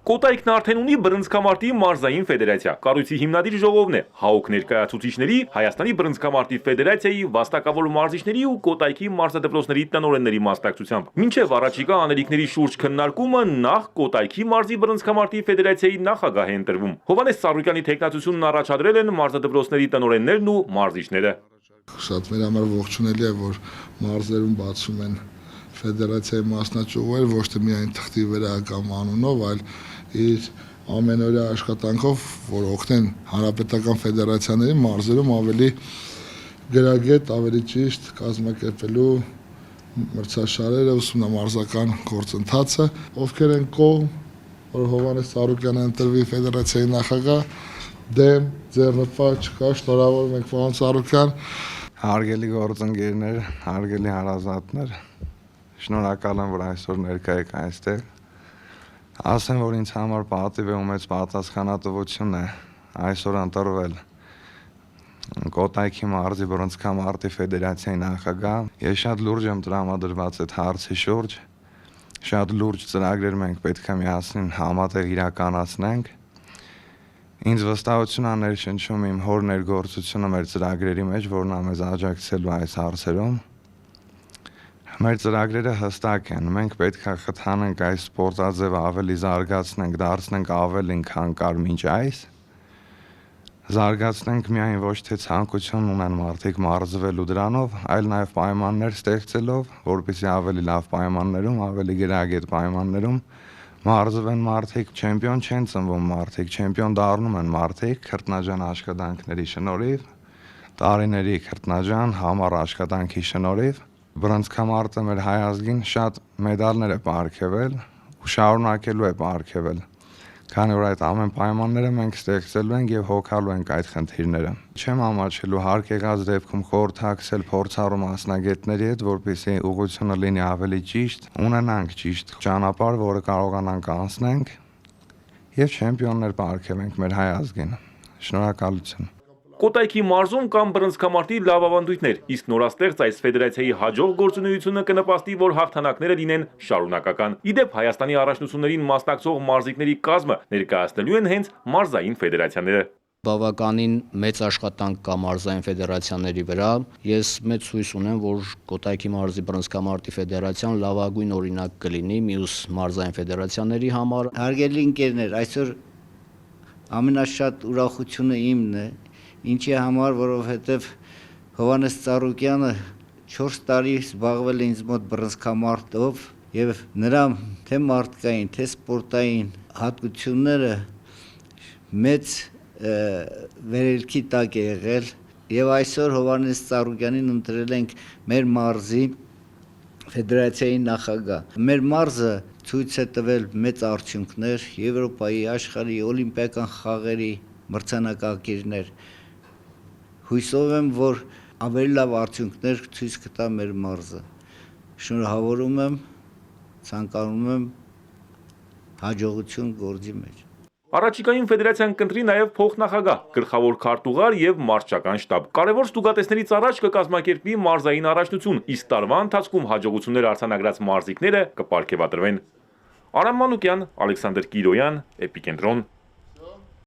Կոտայքն արդեն ունի բռնցքամարտի մարզային ֆեդերացիա, կառույցի հիմնադիր ժողովն է, ՀԱՕԿ ներկայացուցիչների, Հայաստանի բռնցքամարտի ֆեդերացիայի, վաստակավոր մարզիչների ու Կոտայքի մարզադպրոցների տնօրենների մասնակցությամբ։ Մինչև առաջիկա անելիքների շուրջ քննարկումը նախ Կոտայքի մարզի բռնցքամարտի ֆեդերացիայի նախագահ է ընտրվում։ Հովհաննես Սարոկյանի թեկնածությունն առաջադրել են մարզադպրոցների տնօրեններն ու մարզիչները։ Շատ մեր համար ողջունելի է, որ մարզերում բացում են ֆեդերացիայի մասնաճյուղեր, ոչ թե միայն թղթի վրա կամ անունով, այլ իր ամենօրյա աշխատանքով, որ օգնեն հանրապետական ֆեդերացիաների մարզերում ավելի գրագետ, ավելի ճիշտ կազմակերպելու մրցաշարերը, ուսումնամարզական գործընթացը, ովքեր են կողմ, որ Հովհաննես Սարոկյանը ընտրվի ֆեդերացիայի նախագահ, դեմ, ձեռնպահ չկա, շնորհավորում ենք պարոն Սարոկյան։ Հարգելի գործընկերներ, հարգելի հարազատներ, շնորհակալ եմ, որ այսօր ներկա եք այստեղ։ Ասեմ, որ ինձ համար պատիվ է ու մեծ պատասխանատվություն է այսօր ընտրվել Կոտայքի մարզի բռնցքամարտի ֆեդերացիայի նախագահ։ Ես շատ լուրջ եմ տրամադրված այդ հարցի շուրջ, շատ լուրջ ծրագրեր մենք պետք է միասին համատեղ իրականացնենք։ Ինձ վստահություն է ներշնչում իմ հոր ներգործությունը մեր ծրագրերի մեջ, որն է մեզ աջակցելու այս հարցերում։ Մեր ծրագրերը հստակ են, մենք պետք է խթանենք այս սպորտաձևը ավելի զարգացնենք, դարձնենք ավելին, քան կար մինչ այս։ Զարգացնենք միայն ոչ թե ցանկություն ունեն մարդիկ մարզվելու դրանով, այլ նաև պայմաններ ստեղծելով, որպեսզի ավելի լավ պայմաններում, ավելի գրագետ պայմաններում մարզվեն մարդիկ, չեմպիոն չեն ծնվում մարդիկ, չեմպիոն դառնում են մարդիկ քրտնաջան աշխատանքների շնորհիվ, տարիների քրտնաջան համառ աշխատանքի շնորհիվ։ Բռնցքամարտը մեր հայ ազգին շատ մեդալներ է պարգևել ու շարունակելու է պարգևել, քանի որ այդ ամեն պայմանները մենք ստեղծելու ենք եւ հոգալու ենք այդ խնդիրները։ Չեմ ամաչելու հարկ եղած դեպքում խորհրդակցել փորձառու մասնագետների հետ, որպեսզի ուղղությունը լինի ավելի ճիշտ, ունենանք ճիշտ ճանապարհ, որը կարողանանք անցնենք եւ չեմպիոններ պարգևենք մեր հայ ազգին։ Շնորհակալություն։ Կոտայքի մարզում կան բռնցքամարտի լավ ավանդույթներ, իսկ նորաստեղծ այս ֆեդերացիայի հաջող գործունեությունը կնպաստի, որ հաղթանակները լինեն շարունակական։ Իդեպ Հայաստանի առաջնություններին մասնակցող մարզիկների կազմը ներկայացնելու են հենց մարզային ֆեդերացիաները։ Բավականին մեծ աշխատանք կա մարզային ֆեդերացիաների վրա։ Ես մեծ հույս ունեմ, որ Կոտայքի մարզի բռնցքամարտի ֆեդերացիան լավագույն օրինակ կլինի մյուս մարզային ֆեդերացիաների համար։ Հարգելի ընկերներ, այսօր ամենաշատ ուրախությունը իմն է, ինչի համար, որովհետև Հովհաննես Սարոկյանը 4 տարի զբաղվել է ինձ մոտ բռնցքամարտով եւ նրա թե մարդկային, թե սպորտային հատկությունները մեծ վերելքի տակ է եղել եւ այսօր Հովհաննես Սարոկյանին ընտրել ենք մեր մարզի ֆեդերացիայի նախագահ։ Մեր մարզը ցույց է տվել մեծ արդյունքներ Եվրոպայի, աշխարհի, օլիմպիական խաղերի մրցանակակիրներ։ Հույսով եմ, որ ավելի լավ արդյունքներ ցույց կտա մեր մարզը։ Շնորհավորում եմ, ցանկանում եմ հաջողություն գործի մեջ։ Առաջիկայում ֆեդերացիան կընտրի նաև փոխնախագահ, գլխավոր քարտուղար եւ մարզչական շտաբ։ Կարևոր ստուգատեսներից առաջ կկազմակերպվի մարզային առաջնություն, իսկ տարվա ընթացքում հաջողություններ արձանագրած մարզիկները կպարգևատրվեն։ Արամ Մանուկյան, Ալեքսանդր Կիրոյան, Էպիկենտրոն։